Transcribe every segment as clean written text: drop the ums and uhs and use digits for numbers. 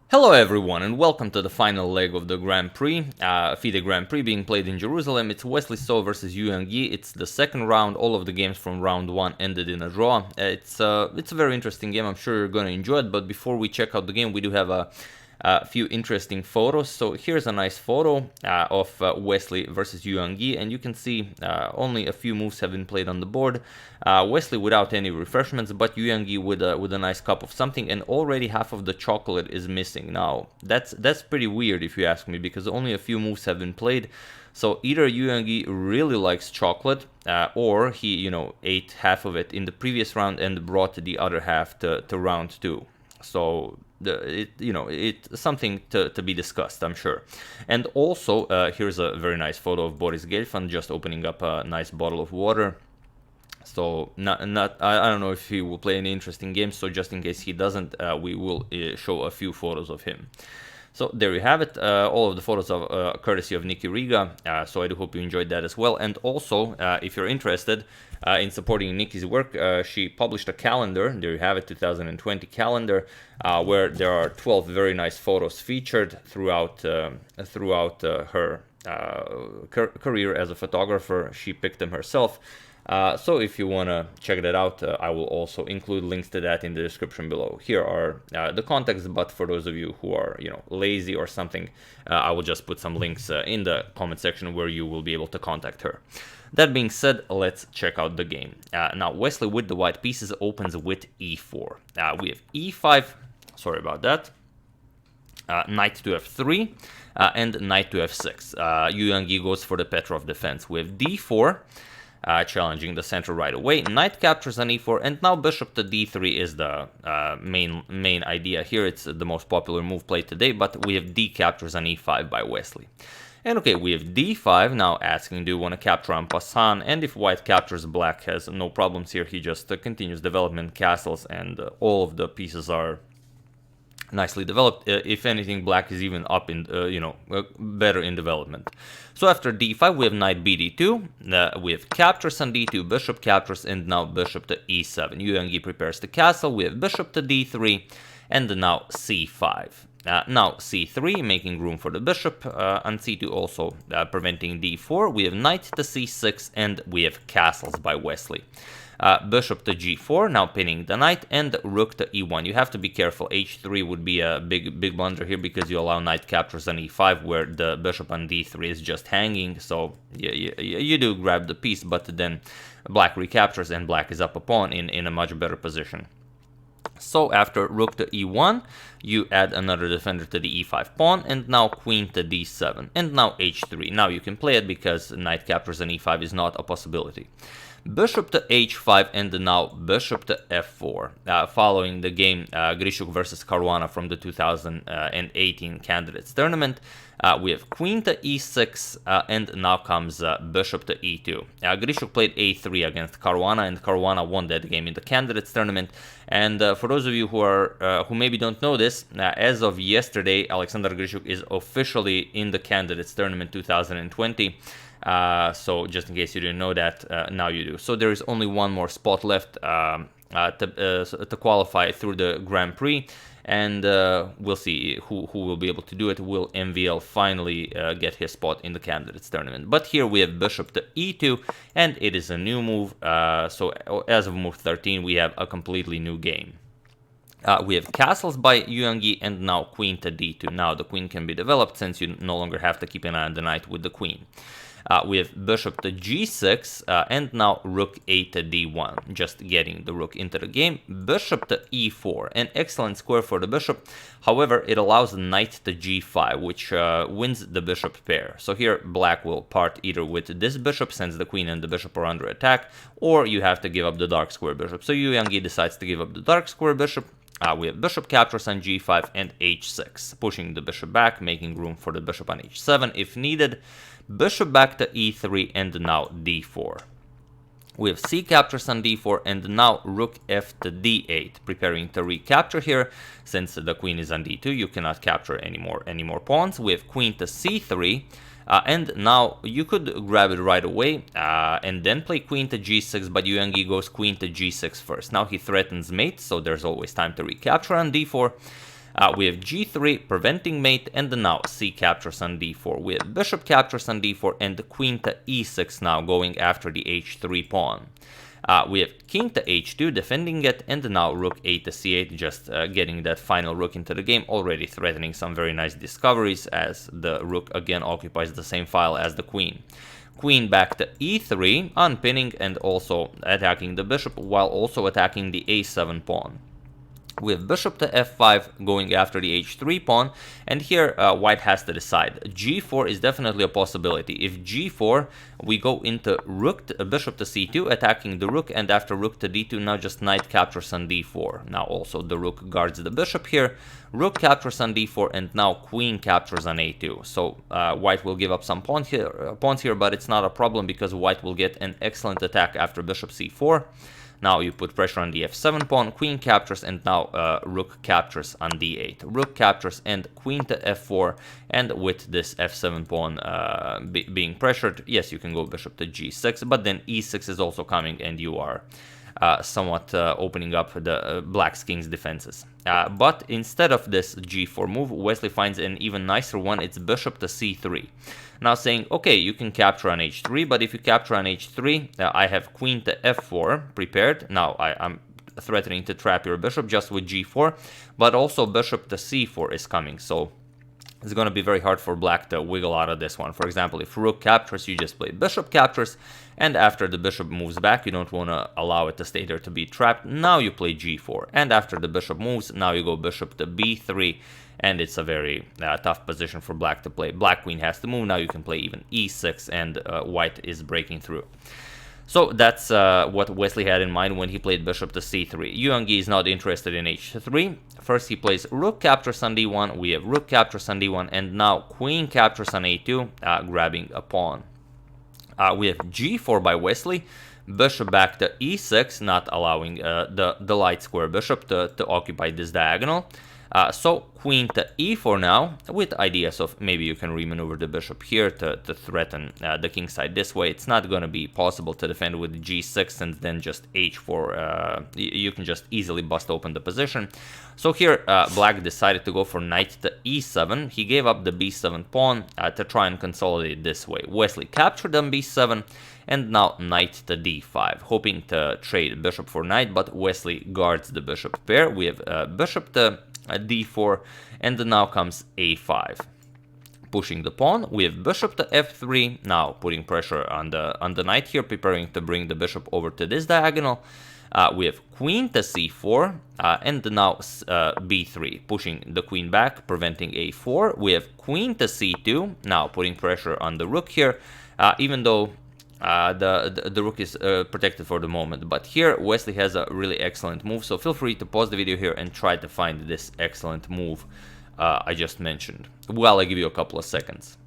Hello everyone and welcome to the final leg of the Grand Prix, FIDE Grand Prix being played in Jerusalem. It's Wesley So versus Yu Yangyi. It's the second round. All of the games from round 1 ended in a draw. It's a very interesting game. I'm sure you're going to enjoy it, but before we check out the game, we do have a few interesting photos. So here's a nice photo of Wesley versus Yu Yangyi, and you can see only a few moves have been played on the board. Wesley without any refreshments, but Yu Yangyi with a nice cup of something, and already half of the chocolate is missing. Now that's pretty weird if you ask me, because only a few moves have been played. So either Yu Yangyi really likes chocolate, or he ate half of it in the previous round and brought the other half to round 2. So it's something to be discussed, I'm sure. And also, here's a very nice photo of Boris Gelfand just opening up a nice bottle of water. So I don't know if he will play any interesting games. So just in case he doesn't, we will show a few photos of him. So there you have it, all of the photos of courtesy of Nikki Riga, so I do hope you enjoyed that as well. And also, if you're interested in supporting Nikki's work, she published a calendar, there you have it, 2020 calendar, where there are 12 very nice photos featured throughout her career as a photographer. She picked them herself. So if you want to check that out, I will also include links to that in the description below. Here are the contacts, but for those of you who are, lazy or something, I will just put some links in the comment section where you will be able to contact her. That being said, let's check out the game. Now, Wesley with the white pieces opens with e4. We have e5, sorry about that, knight to f3, and knight to f6. Yu Yangyi goes for the Petrov defense. We have d4, challenging the center right away. Knight captures on e4, and now bishop to d3 is the main idea here. It's the most popular move played today, but we have d captures on e5 by Wesley. And okay, we have d5, now asking, do you want to capture en passant? And if white captures, black has no problems here. He just continues development, castles, and all of the pieces are nicely developed. If anything, black is even up in, better in development. So after d5, we have knight bd2, we have captures on d2, bishop captures, and now bishop to e7. Yu Yangyi prepares the castle, we have bishop to d3, and now c5. Now c3, making room for the bishop, on c2 also preventing d4. We have knight to c6, and we have castles by Wesley. Bishop to g4, now pinning the knight, and rook to e1. You have to be careful. h3 would be a big blunder here, because you allow knight captures on e5, where the bishop on d3 is just hanging. So you do grab the piece, but then black recaptures, and black is up a pawn in a much better position. So after rook to e1, you add another defender to the e5 pawn, and now queen to d7, and now h3. Now you can play it, because knight captures on e5 is not a possibility. Bishop to h5, and now bishop to f4. Following the game Grishuk versus Caruana from the 2018 candidates tournament, we have queen to e6, and now comes bishop to e2. Grishuk played a3 against Caruana, and Caruana won that game in the candidates tournament. And for those of you who maybe don't know this, as of yesterday, Alexander Grishuk is officially in the candidates tournament 2020. So just in case you didn't know that, now you do. So there is only one more spot left to qualify through the Grand Prix, and we'll see who will be able to do it. Will MVL finally get his spot in the candidates tournament? But here we have bishop to e2, and it is a new move. So as of move 13, we have a completely new game. We have castles by Yu Yangyi, and now queen to d2. Now the queen can be developed, since you no longer have to keep an eye on the knight with the queen. We have bishop to g6, and now rook a to d1, just getting the rook into the game. Bishop to e4, an excellent square for the bishop. However, it allows knight to g5, which wins the bishop pair. So here black will part either with this bishop, since the queen and the bishop are under attack, or you have to give up the dark square bishop. So Yu Yangyi decides to give up the dark square bishop. We have bishop captures on g5 and h6, pushing the bishop back, making room for the bishop on h7 if needed. Bishop back to e3, and now d4. We have c captures on d4, and now rook f to d8, preparing to recapture here. Since the queen is on d2, you cannot capture any more pawns. We have queen to c3, and now you could grab it right away and then play queen to g6, but Yu Yangyi goes queen to g6 first. Now he threatens mate, so there's always time to recapture on d4. We have g3 preventing mate, and now c captures on d4. We have bishop captures on d4 and queen to e6 now going after the h3 pawn. We have king to h2 defending it, and now rook a to c8, just getting that final rook into the game, already threatening some very nice discoveries as the rook again occupies the same file as the queen. Queen back to e3, unpinning and also attacking the bishop while also attacking the a7 pawn. We have bishop to f5 going after the h3 pawn, and here white has to decide. g4 is definitely a possibility. If g4, we go into rook to, bishop to c2, attacking the rook, and after rook to d2, now just knight captures on d4. Now also the rook guards the bishop here, rook captures on d4, and now queen captures on a2. So white will give up some pawns here, but it's not a problem because white will get an excellent attack after bishop c4. Now you put pressure on the f7 pawn, queen captures, and now rook captures on d8. Rook captures and queen to f4, and with this f7 pawn being pressured, yes, you can go bishop to g6, but then e6 is also coming, and you are somewhat opening up the black's king's defenses. But instead of this g4 move, Wesley finds an even nicer one. It's bishop to c3. Now saying, okay, you can capture on h3, but if you capture on h3, I have queen to f4 prepared. Now I'm threatening to trap your bishop just with g4, but also bishop to c4 is coming. So it's going to be very hard for black to wiggle out of this one. For example, if rook captures, you just play bishop captures, and after the bishop moves back, you don't want to allow it to stay there to be trapped. Now you play g4, and after the bishop moves, now you go bishop to b3, and it's a very tough position for black to play. Black queen has to move. Now you can play even e6, and white is breaking through. So that's what Wesley had in mind when he played bishop to c3. Yu Yangyi is not interested in h3. First he plays rook captures on d1, we have rook captures on d1, and now queen captures on a2, grabbing a pawn. We have g4 by Wesley, bishop back to e6, not allowing the light square bishop to occupy this diagonal. So queen to e4 now, with ideas of maybe you can remaneuver the bishop here to threaten the king side this way. It's not going to be possible to defend with g6 and then just h4. You can just easily bust open the position. So here black decided to go for knight to e7. He gave up the b7 pawn to try and consolidate this way. Wesley captured on b7, and now knight to d5, hoping to trade bishop for knight, but Wesley guards the bishop pair. We have bishop to d4, and now comes a5, pushing the pawn. We have bishop to f3, now putting pressure on the knight here, preparing to bring the bishop over to this diagonal. We have queen to c4, and now b3, pushing the queen back, preventing a4. We have queen to c2, now putting pressure on the rook here, even though the rook is protected for the moment. But here Wesley has a really excellent move, so feel free to pause the video here and try to find this excellent move I just mentioned while I give you a couple of seconds.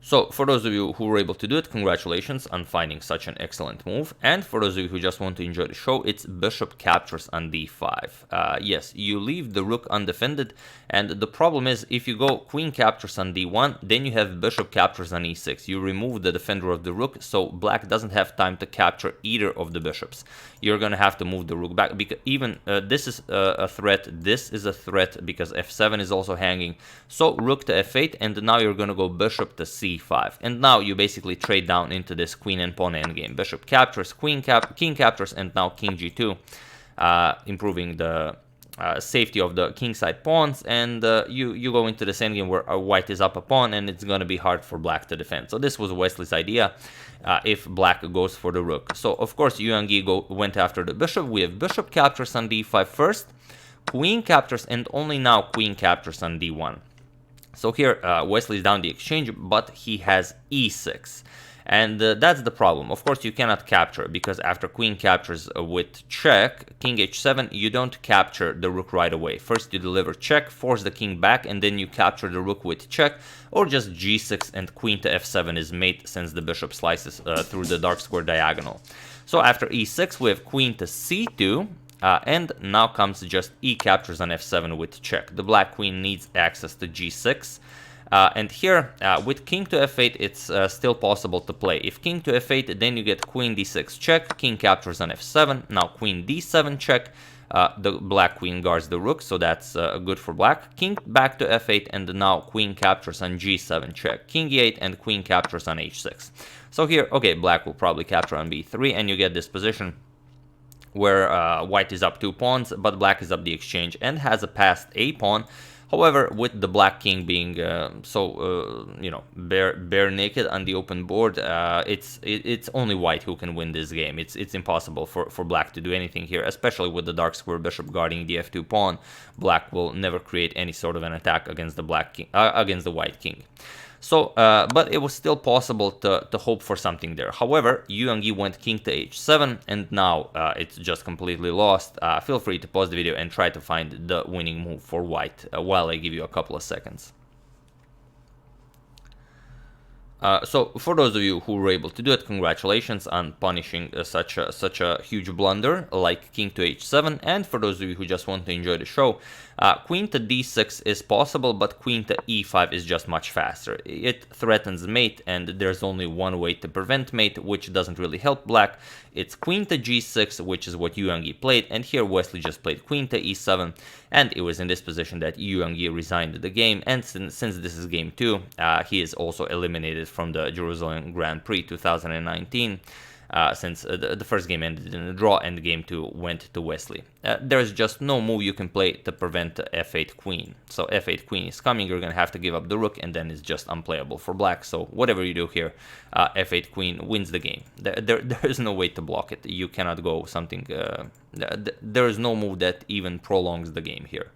So for those of you who were able to do it, congratulations on finding such an excellent move. And for those of you who just want to enjoy the show, it's bishop captures on d5. Yes, you leave the rook undefended, and the problem is if you go queen captures on d1, then you have bishop captures on e6. You remove the defender of the rook, so black doesn't have time to capture either of the bishops. You're going to have to move the rook back, because even this is a threat, this is a threat because f7 is also hanging. So rook to f8, and now you're going to go bishop to c5. And now you basically trade down into this queen and pawn endgame. Bishop captures, king captures, and now king g2, improving the safety of the kingside pawns, and you go into this endgame where white is up a pawn, and it's going to be hard for black to defend. So this was Wesley's idea if black goes for the rook. So of course Yu Yangyi went after the bishop. We have bishop captures on d5 first, queen captures, and only now queen captures on d1. So here Wesley's down the exchange, but he has e6. And that's the problem. Of course, you cannot capture, because after queen captures with check, king h7, you don't capture the rook right away. First, you deliver check, force the king back, and then you capture the rook with check, or just g6 and queen to f7 is mate, since the bishop slices through the dark square diagonal. So after e6, we have queen to c2, and now comes just e captures on f7 with check. The black queen needs access to g6. And here, with king to f8, it's still possible to play. If king to f8, then you get queen d6 check, king captures on f7, now queen d7 check, The black queen guards the rook, so that's good for black. King back to f8, and now queen captures on g7 check. King e8, and queen captures on h6. So here, okay, black will probably capture on b3, and you get this position where white is up 2 pawns, but black is up the exchange and has a passed a pawn. However, with the black king being you know, bare naked on the open board, it's only white who can win this game. It's impossible for black to do anything here, especially with the dark square bishop guarding the f2 pawn. Black will never create any sort of an attack against the black king, against the white king. So, but it was still possible to hope for something there. However, Yu Yangyi went king to h7, and now it's just completely lost. Feel free to pause the video and try to find the winning move for white while I give you a couple of seconds. So, for those of you who were able to do it, congratulations on punishing such a huge blunder like king to h7. And for those of you who just want to enjoy the show, queen to d6 is possible, but queen to e5 is just much faster. It threatens mate, and there's only one way to prevent mate, which doesn't really help black. It's queen to g6, which is what Yu Yangyi played, and here Wesley just played queen to e7, and it was in this position that Yu Yangyi resigned the game. And since this is game 2, he is also eliminated from the Jerusalem Grand Prix 2019. Since the first game ended in a draw and game 2 went to Wesley. There's just no move you can play to prevent f8 queen. So f8 queen is coming, you're going to have to give up the rook, and then it's just unplayable for black. So whatever you do here, f8 queen wins the game. There is no way to block it. You cannot go something, there is no move that even prolongs the game here.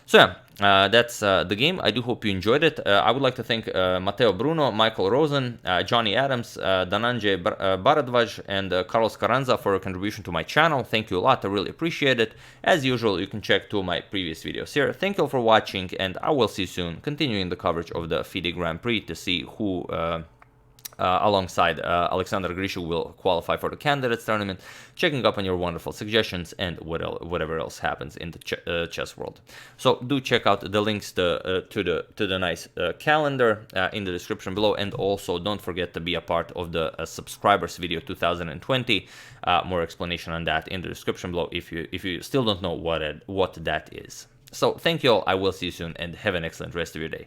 So yeah, that's the game. I do hope you enjoyed it. I would like to thank Matteo Bruno, Michael Rosen, Johnny Adams, Dananjay Bharadwaj, and Carlos Carranza for your contribution to my channel. Thank you a lot. I really appreciate it. As usual, you can check 2 of my previous videos here. Thank you all for watching, and I will see you soon, continuing the coverage of the FIDE Grand Prix to see who alongside Alexander Grishuk will qualify for the candidates tournament, checking up on your wonderful suggestions and whatever else happens in the chess world. So do check out the links to the nice calendar in the description below, and also don't forget to be a part of the subscribers video 2020. More explanation on that in the description below if you still don't know what that is. So thank you all. I will see you soon, and have an excellent rest of your day.